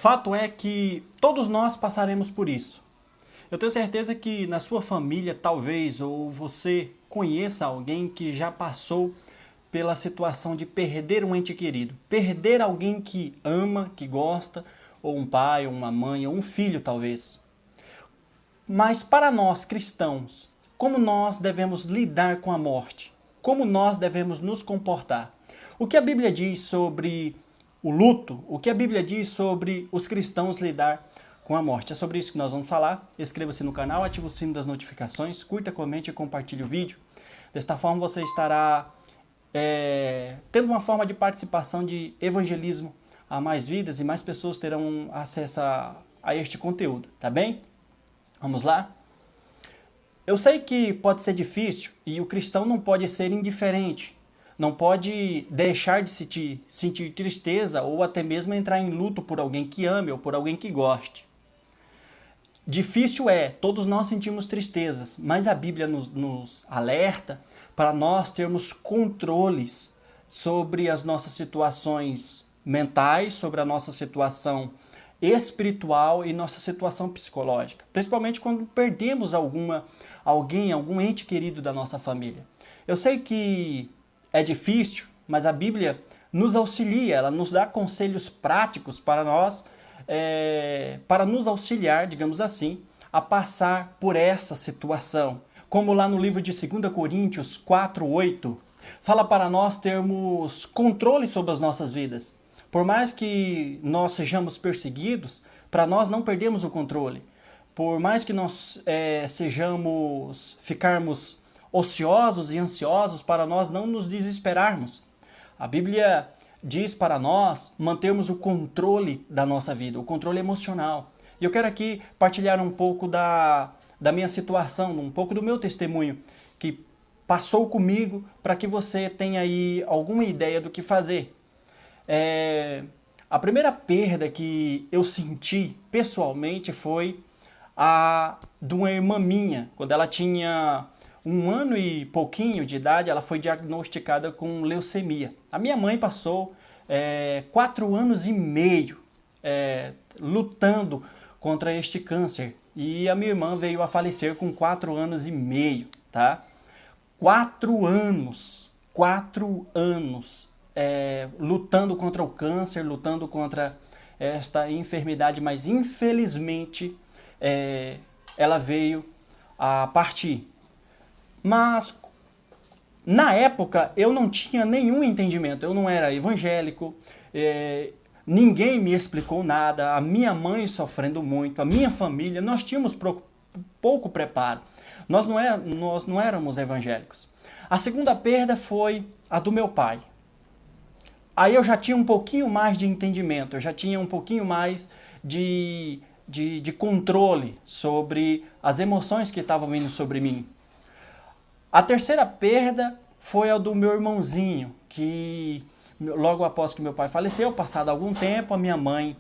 Fato é que todos nós passaremos por isso. Eu tenho certeza que na sua família, talvez, ou você conheça alguém que já passou pela situação de perder um ente querido. Perder alguém que ama, que gosta, ou um pai, ou uma mãe, ou um filho, talvez. Mas para nós cristãos, como nós devemos lidar com a morte? Como nós devemos nos comportar? O que a Bíblia diz sobre o luto? O que a Bíblia diz sobre os cristãos lidar com a morte? É sobre isso que nós vamos falar. Inscreva-se no canal, ative o sino das notificações, curta, comente e compartilhe o vídeo. Desta forma você estará tendo uma forma de participação de evangelismo a mais vidas e mais pessoas terão acesso a este conteúdo, tá bem? Vamos lá? Eu sei que pode ser difícil e o cristão não pode ser indiferente, não pode deixar de sentir tristeza ou até mesmo entrar em luto por alguém que ame ou por alguém que goste. Difícil todos nós sentimos tristezas, mas a Bíblia nos alerta para nós termos controles sobre as nossas situações mentais, sobre a nossa situação espiritual e nossa situação psicológica, principalmente quando perdemos algum ente querido da nossa família. Eu sei que é difícil, mas a Bíblia nos auxilia, ela nos dá conselhos práticos para nós, para nos auxiliar, digamos assim, a passar por essa situação. Como lá no livro de 2 Coríntios 4:8, fala para nós termos controle sobre as nossas vidas. Por mais que nós sejamos perseguidos, para nós não perdermos o controle. Por mais que nós ficarmos ociosos e ansiosos, para nós não nos desesperarmos. A Bíblia diz para nós mantermos o controle da nossa vida, o controle emocional. E eu quero aqui partilhar um pouco da minha situação, um pouco do meu testemunho que passou comigo, para que você tenha aí alguma ideia do que fazer. A primeira perda que eu senti pessoalmente foi a de uma irmã minha. Quando ela tinha 1 ano e pouquinho de idade, ela foi diagnosticada com leucemia. A minha mãe passou 4 anos e meio lutando contra este câncer. E a minha irmã veio a falecer com 4 anos e meio, tá? 4 anos lutando contra o câncer, lutando contra esta enfermidade, mas infelizmente ela veio a partir. Mas na época eu não tinha nenhum entendimento, eu não era evangélico, ninguém me explicou nada, a minha mãe sofrendo muito, a minha família, nós tínhamos pouco preparo, nós não éramos evangélicos. A segunda perda foi a do meu pai. Aí eu já tinha um pouquinho mais de entendimento, eu já tinha um pouquinho mais de controle sobre as emoções que estavam vindo sobre mim. A terceira perda foi a do meu irmãozinho, que logo após que meu pai faleceu, passado algum tempo, a minha mãe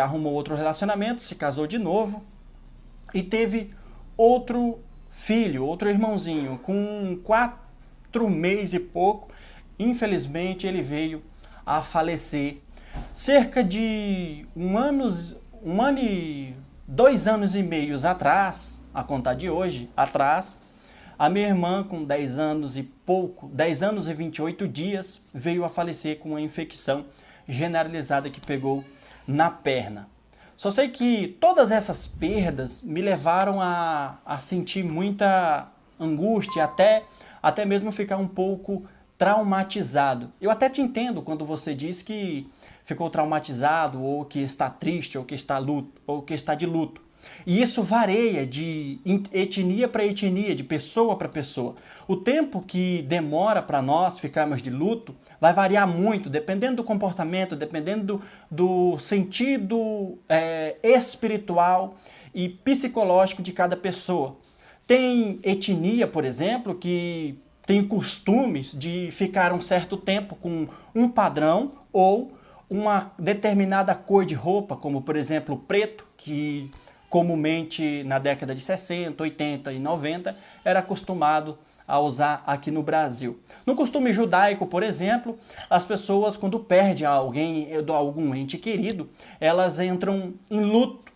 arrumou outro relacionamento, se casou de novo e teve outro filho, outro irmãozinho, com 4 meses e pouco. Infelizmente ele veio a falecer. Cerca de 2 anos e meio atrás, a contar de hoje, a minha irmã com 10 anos e 28 dias, veio a falecer com uma infecção generalizada que pegou na perna. Só sei que todas essas perdas me levaram a sentir muita angústia, até mesmo ficar um pouco traumatizado. Eu até te entendo quando você diz que ficou traumatizado, ou que está triste, ou que está de luto. E isso varia de etnia para etnia, de pessoa para pessoa. O tempo que demora para nós ficarmos de luto vai variar muito, dependendo do comportamento, dependendo do sentido espiritual e psicológico de cada pessoa. Tem etnia, por exemplo, que tem costumes de ficar um certo tempo com um padrão ou uma determinada cor de roupa, como por exemplo o preto, que comumente na década de 60, 80 e 90 era acostumado a usar aqui no Brasil. No costume judaico, por exemplo, as pessoas, quando perdem alguém, algum ente querido, elas entram em luto,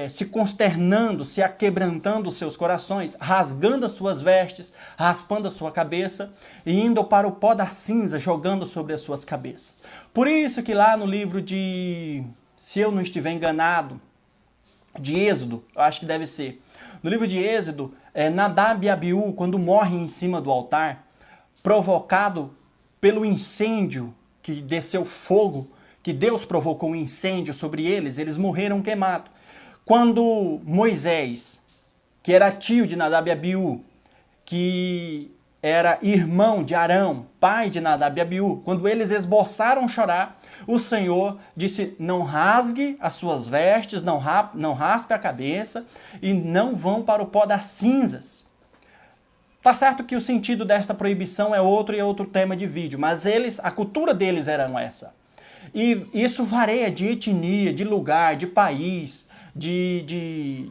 se consternando, se aquebrantando os seus corações, rasgando as suas vestes, raspando a sua cabeça e indo para o pó da cinza, jogando sobre as suas cabeças. Por isso que lá no livro de, se eu não estiver enganado, de Êxodo, eu acho que deve ser, no livro de Êxodo, Nadab e Abiú, quando morrem em cima do altar, provocado pelo incêndio que desceu fogo, que Deus provocou um incêndio sobre eles, eles morreram queimados. Quando Moisés, que era tio de Nadab e Abiú, que era irmão de Arão, pai de Nadab e Abiú, quando eles esboçaram chorar, o Senhor disse, não rasgue as suas vestes, não raspe a cabeça e não vão para o pó das cinzas. Tá certo que o sentido desta proibição é outro tema de vídeo, mas a cultura deles era essa. E isso varia de etnia, de lugar, de país, de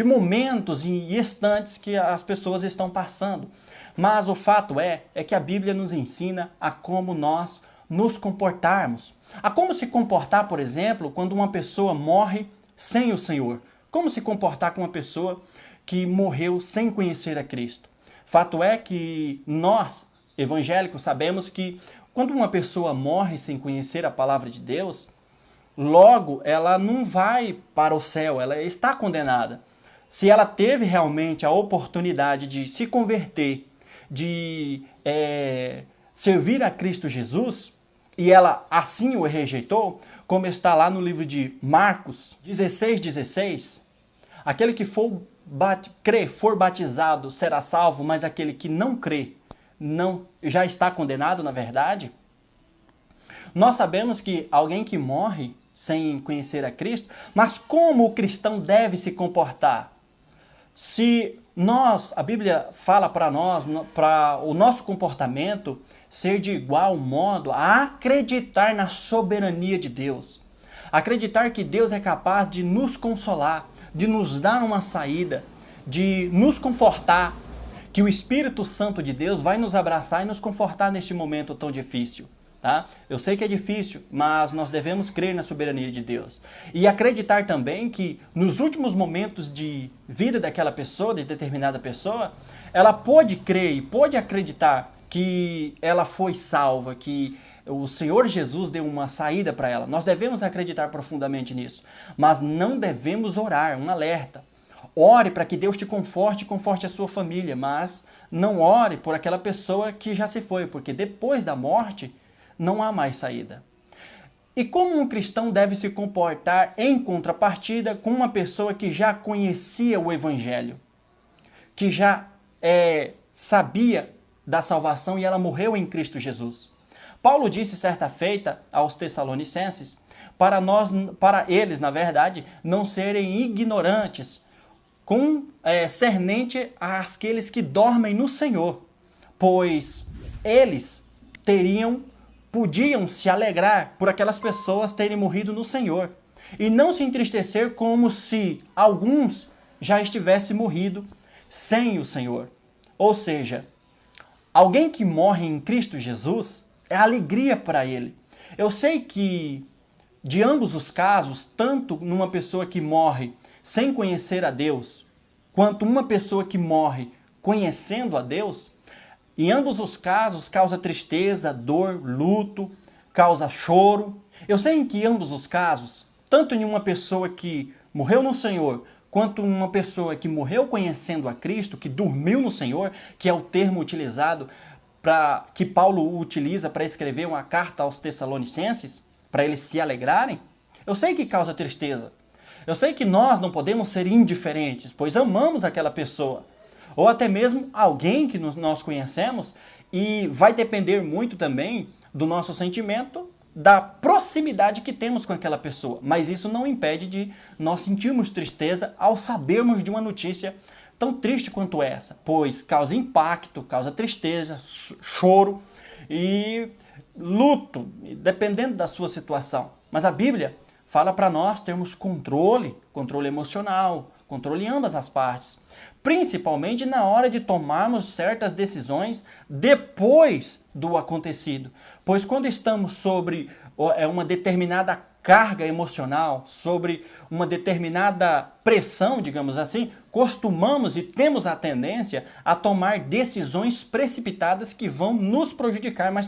momentos e instantes que as pessoas estão passando. Mas o fato é que a Bíblia nos ensina a como nós nos comportarmos. A como se comportar, por exemplo, quando uma pessoa morre sem o Senhor. Como se comportar com uma pessoa que morreu sem conhecer a Cristo. Fato é que nós, evangélicos, sabemos que quando uma pessoa morre sem conhecer a palavra de Deus, logo ela não vai para o céu, ela está condenada. Se ela teve realmente a oportunidade de se converter, de servir a Cristo Jesus, e ela assim o rejeitou, como está lá no livro de Marcos 16:16, aquele que for batizado será salvo, mas aquele que não crê já está condenado, na verdade. Nós sabemos que alguém que morre sem conhecer a Cristo, mas como o cristão deve se comportar? Se a Bíblia fala para nós, para o nosso comportamento ser de igual modo a acreditar na soberania de Deus. Acreditar que Deus é capaz de nos consolar, de nos dar uma saída, de nos confortar, que o Espírito Santo de Deus vai nos abraçar e nos confortar neste momento tão difícil. Tá? Eu sei que é difícil, mas nós devemos crer na soberania de Deus. E acreditar também que nos últimos momentos de vida daquela pessoa, de determinada pessoa, ela pode crer e pode acreditar que ela foi salva, que o Senhor Jesus deu uma saída para ela. Nós devemos acreditar profundamente nisso, mas não devemos orar, um alerta. Ore para que Deus te conforte e conforte a sua família, mas não ore por aquela pessoa que já se foi, porque depois da morte não há mais saída. E como um cristão deve se comportar em contrapartida com uma pessoa que já conhecia o Evangelho, que já sabia da salvação e ela morreu em Cristo Jesus? Paulo disse certa feita aos Tessalonicenses para eles, na verdade, não serem ignorantes concernente àqueles que dormem no Senhor, pois eles podiam se alegrar por aquelas pessoas terem morrido no Senhor e não se entristecer como se alguns já estivessem morrido sem o Senhor. Ou seja, alguém que morre em Cristo Jesus é alegria para ele. Eu sei que de ambos os casos, tanto numa pessoa que morre sem conhecer a Deus, quanto uma pessoa que morre conhecendo a Deus, em ambos os casos causa tristeza, dor, luto, causa choro. Eu sei que em ambos os casos, tanto em uma pessoa que morreu no Senhor, quanto uma pessoa que morreu conhecendo a Cristo, que dormiu no Senhor, que é o termo utilizado que Paulo utiliza para escrever uma carta aos Tessalonicenses, para eles se alegrarem, eu sei que causa tristeza. Eu sei que nós não podemos ser indiferentes, pois amamos aquela pessoa. Ou até mesmo alguém que nós conhecemos, e vai depender muito também do nosso sentimento, da proximidade que temos com aquela pessoa. Mas isso não impede de nós sentirmos tristeza ao sabermos de uma notícia tão triste quanto essa, pois causa impacto, causa tristeza, choro e luto, dependendo da sua situação. Mas a Bíblia fala para nós termos controle emocional, controle em ambas as partes. principalmente na hora de tomarmos certas decisões depois do acontecido. Pois quando estamos sobre uma determinada carga emocional, sobre uma determinada pressão, digamos assim, costumamos e temos a tendência a tomar decisões precipitadas que vão nos prejudicar mais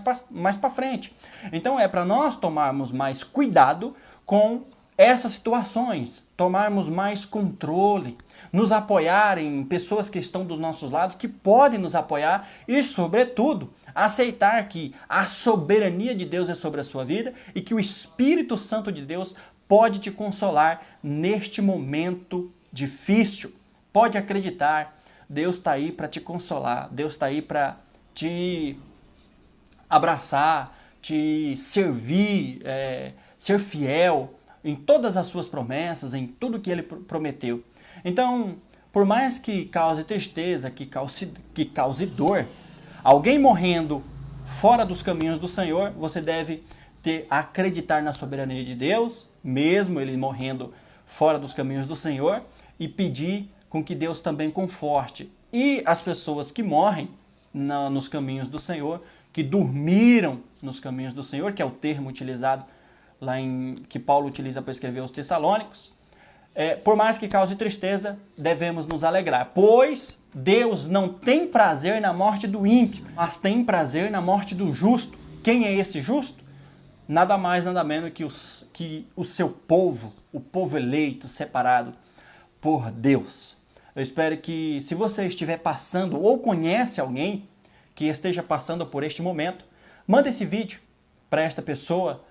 para frente. Então é para nós tomarmos mais cuidado com essas situações, tomarmos mais controle, nos apoiar em pessoas que estão dos nossos lados, que podem nos apoiar e, sobretudo, aceitar que a soberania de Deus é sobre a sua vida e que o Espírito Santo de Deus pode te consolar neste momento difícil. Pode acreditar, Deus está aí para te consolar, Deus está aí para te abraçar, te servir, ser fiel em todas as suas promessas, em tudo que Ele prometeu. Então, por mais que cause tristeza, que cause dor, alguém morrendo fora dos caminhos do Senhor, você deve acreditar na soberania de Deus, mesmo ele morrendo fora dos caminhos do Senhor, e pedir com que Deus também conforte. E as pessoas que morrem nos caminhos do Senhor, que dormiram nos caminhos do Senhor, que é o termo utilizado lá que Paulo utiliza para escrever aos Tessalônicos, por mais que cause tristeza, devemos nos alegrar, pois Deus não tem prazer na morte do ímpio, mas tem prazer na morte do justo. Quem é esse justo? Nada mais, nada menos que o seu povo, o povo eleito, separado por Deus. Eu espero que, se você estiver passando ou conhece alguém que esteja passando por este momento, manda esse vídeo para esta pessoa.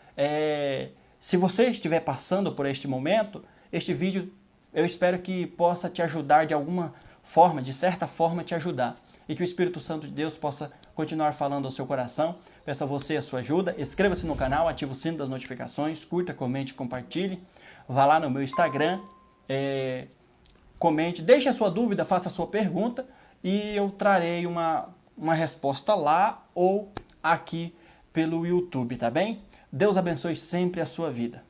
Se você estiver passando por este momento, este vídeo eu espero que possa te ajudar de alguma forma, de certa forma te ajudar. E que o Espírito Santo de Deus possa continuar falando ao seu coração. Peço a você a sua ajuda. Inscreva-se no canal, ative o sino das notificações, curta, comente, compartilhe. Vá lá no meu Instagram, comente, deixe a sua dúvida, faça a sua pergunta e eu trarei uma resposta lá ou aqui pelo YouTube, tá bem? Deus abençoe sempre a sua vida.